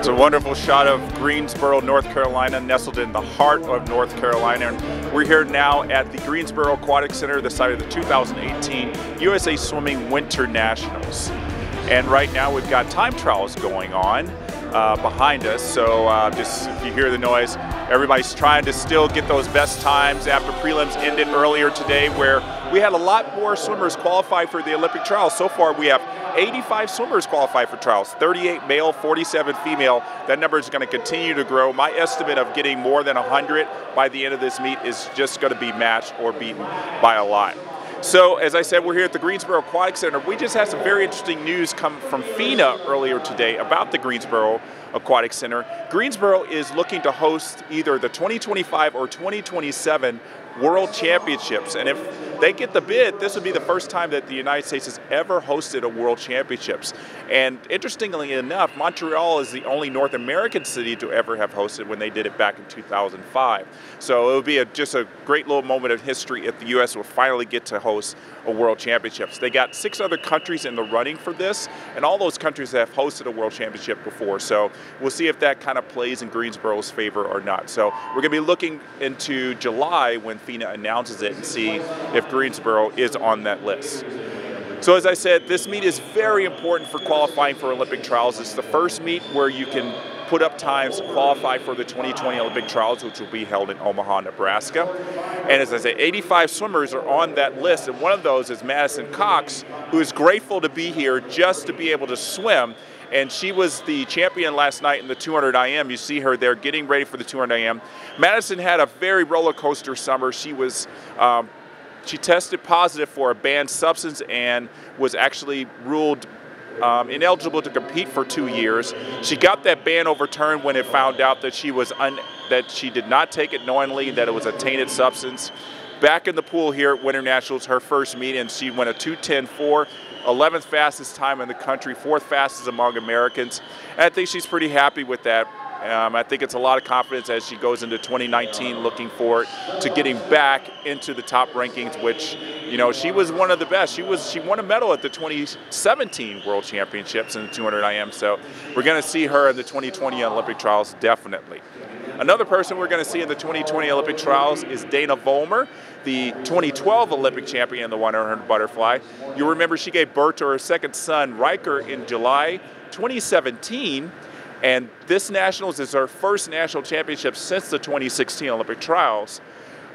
It's a wonderful shot of Greensboro, North Carolina, nestled in the heart of North Carolina. And we're here now at the Greensboro Aquatic Center, the site of the 2018 USA Swimming Winter Nationals. And right now we've got time trials going on behind us. So just if you hear the noise, everybody's trying to still get those best times after prelims ended earlier today, where we had a lot more swimmers qualify for the Olympic trials. So far we have 85 swimmers qualify for trials, 38 male, 47 female. That number is going to continue to grow. My estimate of getting more than 100 by the end of this meet is just going to be matched or beaten by a lot. So, as I said, we're here at the Greensboro Aquatic Center. We just had some very interesting news come from FINA earlier today about the Greensboro Aquatic Center. Greensboro is looking to host either the 2025 or 2027 World Championships. And if they get the bid, this would be the first time that the United States has ever hosted a World Championships. And interestingly enough, Montreal is the only North American city to ever have hosted when they did it back in 2005. So it would be just a great little moment of history if the U.S. will finally get to host a World Championships. They got 6 other countries in the running for this, and all those countries have hosted a World Championship before. So we'll see if that kind of plays in Greensboro's favor or not. So we're going to be looking into July when FINA announces it and see if Greensboro is on that list. So as I said, this meet is very important for qualifying for Olympic trials. It's the first meet where you can put up times to qualify for the 2020 Olympic trials, which will be held in Omaha, Nebraska. And as I say, 85 swimmers are on that list, and one of those is Madison Cox, who is grateful to be here just to be able to swim. And she was the champion last night in the 200 IM. You see her there getting ready for the 200 IM. Madison had a very roller coaster summer. She tested positive for a banned substance and was actually ruled ineligible to compete for 2 years. She got that ban overturned when it found out that she did not take it knowingly, that it was a tainted substance. Back in the pool here at Winter Nationals, her first meet, and she went a 2:10.4. 11th fastest time in the country, 4th fastest among Americans. And I think she's pretty happy with that. I think it's a lot of confidence as she goes into 2019, looking forward to getting back into the top rankings, which, you know, she was one of the best. She won a medal at the 2017 World Championships in the 200 IM, so we're going to see her in the 2020 Olympic trials, definitely. Another person we're going to see in the 2020 Olympic trials is Dana Vollmer, the 2012 Olympic champion in the 100 butterfly. You'll remember she gave birth to her second son, Riker, in July 2017. And this Nationals is her first national championship since the 2016 Olympic trials.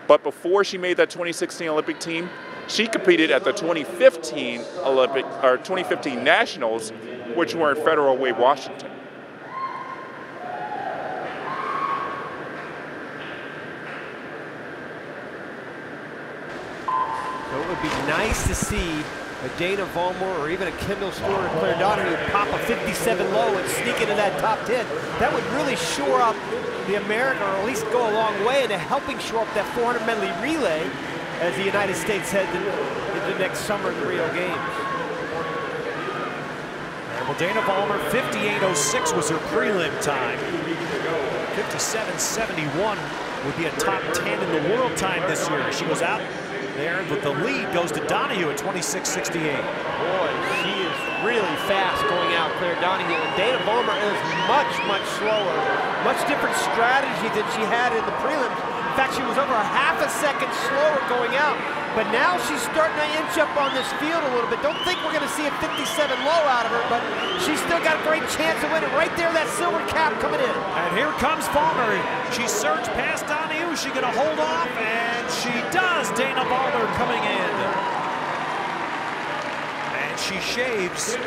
But before she made that 2016 Olympic team, she competed at the 2015 Nationals, which were in Federal Way, Washington. So it would be nice to see a Dana Vollmer or even a Kendall Stewart or Claire Donahue pop a 57 low and sneak into that top 10. That would really shore up the American, or at least go a long way into helping shore up that 400 medley relay as the United States head into next summer in the Rio Games. Well, Dana Vollmer, 58.06 was her prelim time. 57.71 would be a top 10 in the world time this year. She was out there, but the lead goes to Donahue at 26.68. Boy, she is really fast going out, Claire Donahue. And Dana Vollmer is much, much slower. Much different strategy than she had in the prelims. In fact, she was over a half a second slower going out. But now she's starting to inch up on this field a little bit. Don't think we're going to see a 57 low out of her, but she's still got a great chance of winning. Right there, that silver cap coming in. And here comes Vollmer. She surged past Donahue. Is she going to hold off? And she does. Dana Vollmer coming in. And she shaves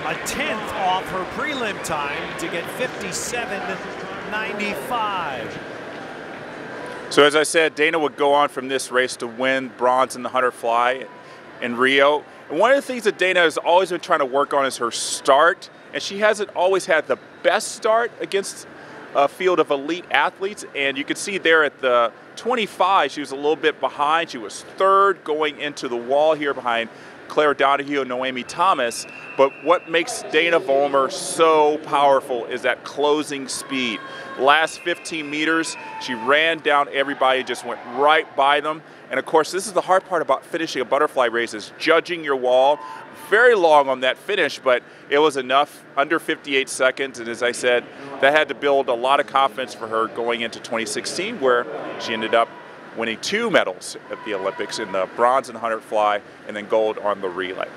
a 10th off her prelim time to get 57.95. So as I said, Dana would go on from this race to win bronze in the 100 fly in Rio. And one of the things that Dana has always been trying to work on is her start. And she hasn't always had the best start against a field of elite athletes. And you can see there at the 25, she was a little bit behind. She was 3rd going into the wall here behind Claire Donahue and Noemi Thomas. But what makes Dana Vollmer so powerful is that closing speed. Last 15 meters, she ran down everybody, just went right by them. And of course, this is the hard part about finishing a butterfly race, is judging your wall. Very long on that finish, but it was enough, under 58 seconds. And as I said, that had to build a lot of confidence for her going into 2016, where she ended up winning 2 medals at the Olympics, in the bronze in the 100 fly and then gold on the relay.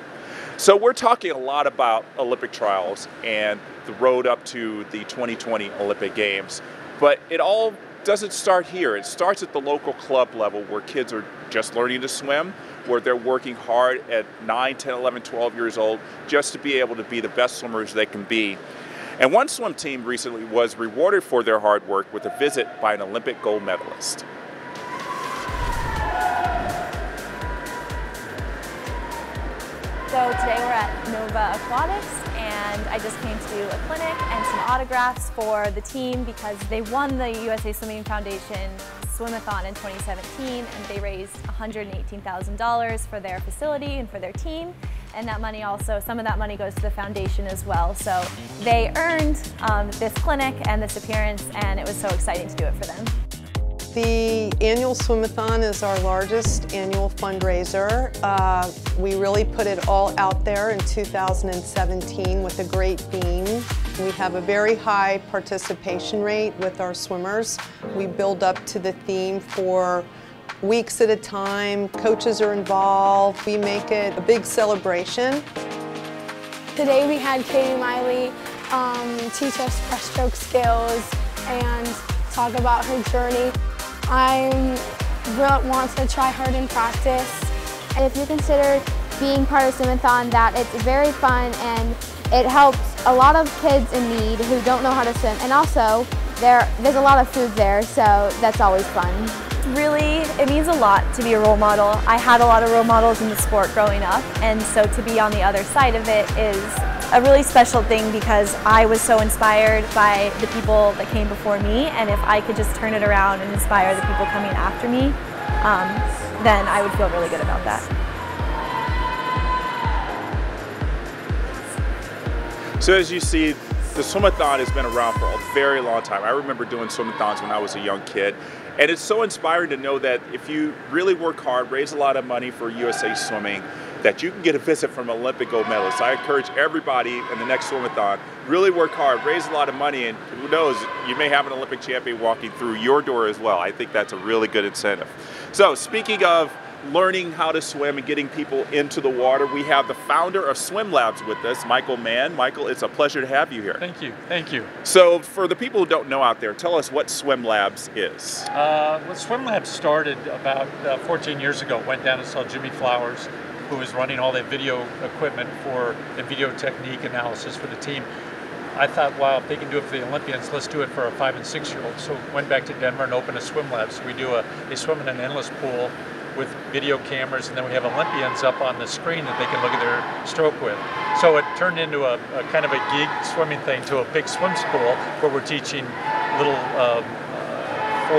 So we're talking a lot about Olympic trials and the road up to the 2020 Olympic Games, but it all doesn't start here. It starts at the local club level, where kids are just learning to swim, where they're working hard at 9, 10, 11, 12 years old just to be able to be the best swimmers they can be. And one swim team recently was rewarded for their hard work with a visit by an Olympic gold medalist. So today we're at Nova Aquatics, and I just came to do a clinic and some autographs for the team because they won the USA Swimming Foundation Swimathon in 2017, and they raised $118,000 for their facility and for their team. And that money also, some of that money goes to the foundation as well. So they earned this clinic and this appearance, and it was so exciting to do it for them. The annual Swimathon is our largest annual fundraiser. We really put it all out there in 2017 with a great theme. We have a very high participation rate with our swimmers. We build up to the theme for weeks at a time. Coaches are involved. We make it a big celebration. Today we had Katie Miley teach us breaststroke skills and talk about her journey. I want to try hard in practice. And if you consider being part of Swimathon, that it's very fun and it helps a lot of kids in need who don't know how to swim. And also, there's a lot of food there, so that's always fun. Really, it means a lot to be a role model. I had a lot of role models in the sport growing up, and so to be on the other side of it is a really special thing because I was so inspired by the people that came before me, and if I could just turn it around and inspire the people coming after me, then I would feel really good about that. So as you see, the Swimathon has been around for a very long time. I remember doing Swimathons when I was a young kid. And it's so inspiring to know that if you really work hard, raise a lot of money for USA Swimming, that you can get a visit from an Olympic gold medalist. I encourage everybody in the next Swimathon, really work hard, raise a lot of money, and who knows, you may have an Olympic champion walking through your door as well. I think that's a really good incentive. So speaking of learning how to swim and getting people into the water, we have the founder of Swim Labs with us, Michael Mann. Michael, it's a pleasure to have you here. Thank you, thank you. So for the people who don't know out there, tell us what Swim Labs is. Well, Swim Labs started about 14 years ago. Went down and saw Jimmy Flowers, who was running all the video equipment for the video technique analysis for the team. I thought, wow, if they can do it for the Olympians, let's do it for our 5- and 6-year-olds. So went back to Denver and opened a Swim Lab. So we do they swim in an endless pool with video cameras, and then we have Olympians up on the screen that they can look at their stroke with. So it turned into a kind of a gig swimming thing to a big swim school where we're teaching little 4-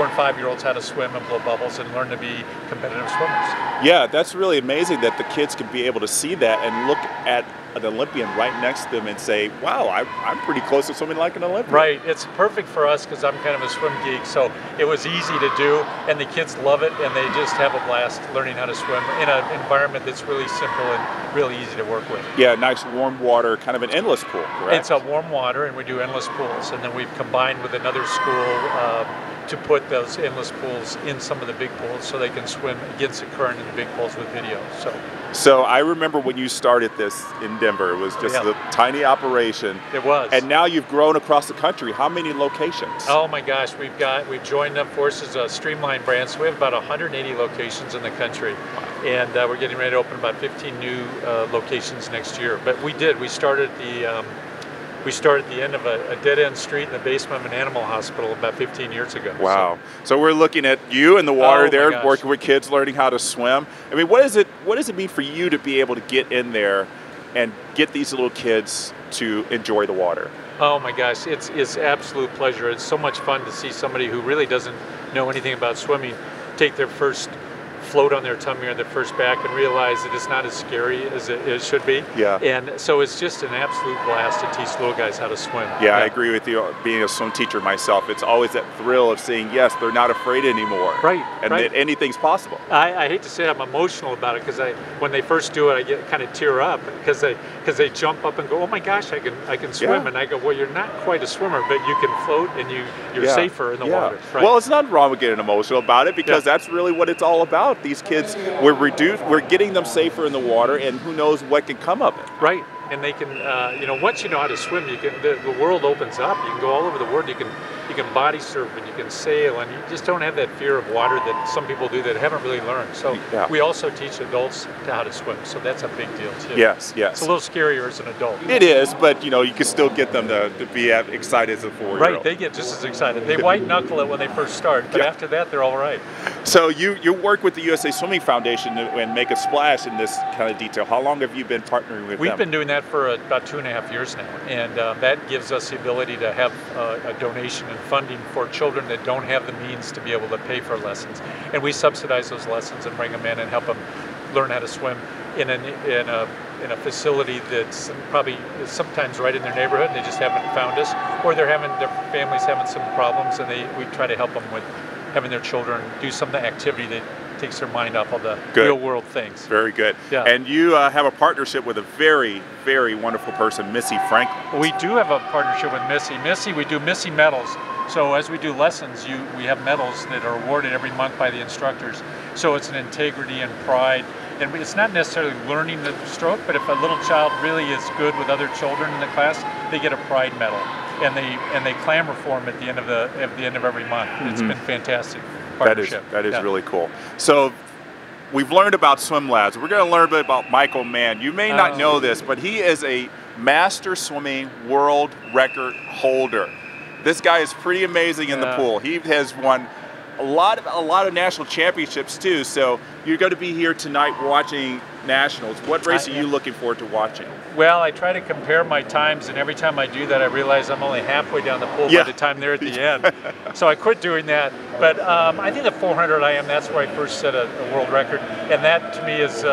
and 5-year-olds how to swim and blow bubbles and learn to be competitive swimmers. Yeah, that's really amazing that the kids can be able to see that and look at an Olympian right next to them and say, wow, I'm pretty close to swimming like an Olympian. Right, it's perfect for us because I'm kind of a swim geek, so it was easy to do, and the kids love it, and they just have a blast learning how to swim in an environment that's really simple and really easy to work with. Yeah, nice warm water, kind of an endless pool, correct? It's a warm water, and we do endless pools, and then we've combined with another school to put those endless pools in some of the big pools so they can swim against the current in the big pools with video. So I remember when you started this in Denver, it was just a tiny operation. It was. And now you've grown across the country. How many locations? Oh my gosh, we've joined up forces, a streamlined brand, so we have about 180 locations in the country. And we're getting ready to open about 15 new locations next year. But we started at the end of a dead-end street in the basement of an animal hospital about 15 years ago. Wow. So we're looking at you in the water there, working with kids, learning how to swim. I mean, what does it mean for you to be able to get in there and get these little kids to enjoy the water? Oh my gosh, it's absolute pleasure. It's so much fun to see somebody who really doesn't know anything about swimming take their first float on their tummy or their first back and realize that it's not as scary as it should be. Yeah. And so it's just an absolute blast to teach little guys how to swim. Yeah, I agree with you. Being a swim teacher myself, it's always that thrill of seeing, yes, they're not afraid anymore. Right. And that anything's possible. I hate to say I'm emotional about it because when they first do it, I get kind of tear up because they jump up and go, oh my gosh, I can swim. And I go, well, you're not quite a swimmer, but you can float and you're safer in the water. Right. Well, it's not wrong with getting emotional about it because that's really what it's all about. These kids, we're getting them safer in the water, and who knows what can come of it. Right. And they can, once you know how to swim, you can. The world opens up. You can go all over the world. You can body surf and you can sail, and you just don't have that fear of water that some people do that haven't really learned. So we also teach adults how to swim. So that's a big deal too. Yes, yes. It's a little scarier as an adult. It is, but you can still get them to be excited as a 4-year-old. Right. They get just as excited. They white knuckle it when they first start, but after that they're all right. So you work with the USA Swimming Foundation and Make a Splash in this kind of detail. How long have you been partnering with them? We've been doing that for about 2.5 years now, and that gives us the ability to have a donation and funding for children that don't have the means to be able to pay for lessons. And we subsidize those lessons and bring them in and help them learn how to swim in a facility that's probably sometimes right in their neighborhood and they just haven't found us, or their families having some problems, and we try to help them with having their children do some activity that takes their mind off of the real world things. Very good. Yeah. And you have a partnership with a very, very wonderful person, Missy Franklin. We do have a partnership with Missy. We do Missy medals. So as we do lessons, we have medals that are awarded every month by the instructors. So it's an integrity and pride. And it's not necessarily learning the stroke, but if a little child really is good with other children in the class, they get a pride medal. And they clamor for them at the end of every month. It's been fantastic. That is really cool. So we've learned about swim labs. We're going to learn a bit about Michael Mann. You may not know this, but he is a master swimming world record holder. This guy is pretty amazing in the pool. He has won a lot of national championships too. So you're going to be here tonight watching nationals. What race are you looking forward to watching? Well, I try to compare my times, and every time I do that, I realize I'm only halfway down the pool by the time they're at the end. So I quit doing that. But I think the 400 IM, that's where I first set a world record, and that to me is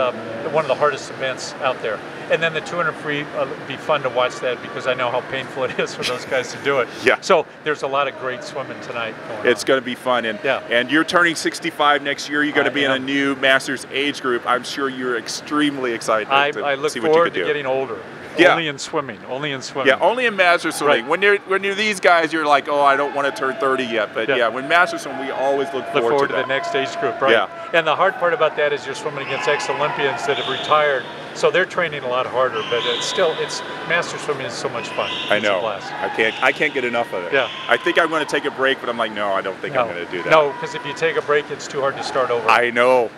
one of the hardest events out there. And then the 200 free would be fun to watch that because I know how painful it is for those guys to do it. So there's a lot of great swimming tonight going on. It's going to be fun. And you're turning 65 next year. You're going to be in a new Masters age group. I'm sure you're extremely excited I look forward to getting older. Only in swimming. Yeah, only in Masters swimming. When you're these guys, you're like, oh, I don't want to turn 30 yet. But when Masters swim, we always look forward to the next age group, right? And the hard part about that is you're swimming against ex-Olympians that have retired, so they're training a lot harder. But it's Masters swimming is so much fun. I know. It's a blast. I can't get enough of it. I think I'm going to take a break, but I'm like, no, I don't think I'm going to do that. No, because if you take a break, it's too hard to start over. I know.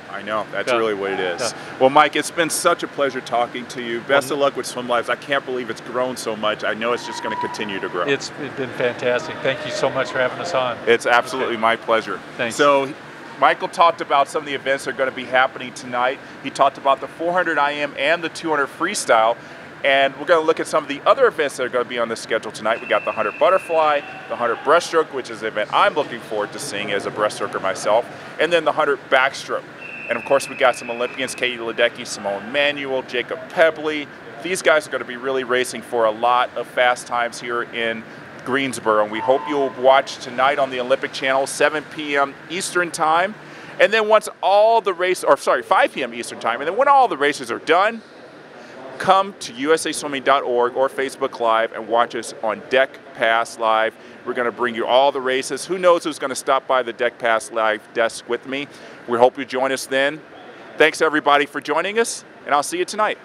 That's really what it is. Well, Mike, it's been such a pleasure talking to you. Best of luck with Swim Labs. I can't believe it's grown so much. I know it's just going to continue to grow. It's been fantastic. Thank you so much for having us on. It's absolutely my pleasure. Thanks. So Michael talked about some of the events that are going to be happening tonight. He talked about the 400 IM and the 200 freestyle. And we're going to look at some of the other events that are going to be on the schedule tonight. We got the 100 butterfly, the 100 breaststroke, which is an event I'm looking forward to seeing as a breaststroker myself, and then the 100 backstroke. And of course, we got some Olympians, Katie Ledecky, Simone Manuel, Jacob Pebley. These guys are going to be really racing for a lot of fast times here in Greensboro. And we hope you'll watch tonight on the Olympic Channel, 7 p.m. Eastern Time. And then once all the races, 5 p.m. Eastern Time, and then when all the races are done, come to usaswimming.org or Facebook Live and watch us on Deck Pass Live. We're going to bring you all the races. Who knows who's going to stop by the Deck Pass Live desk with me. We hope you join us then. Thanks, everybody, for joining us, and I'll see you tonight.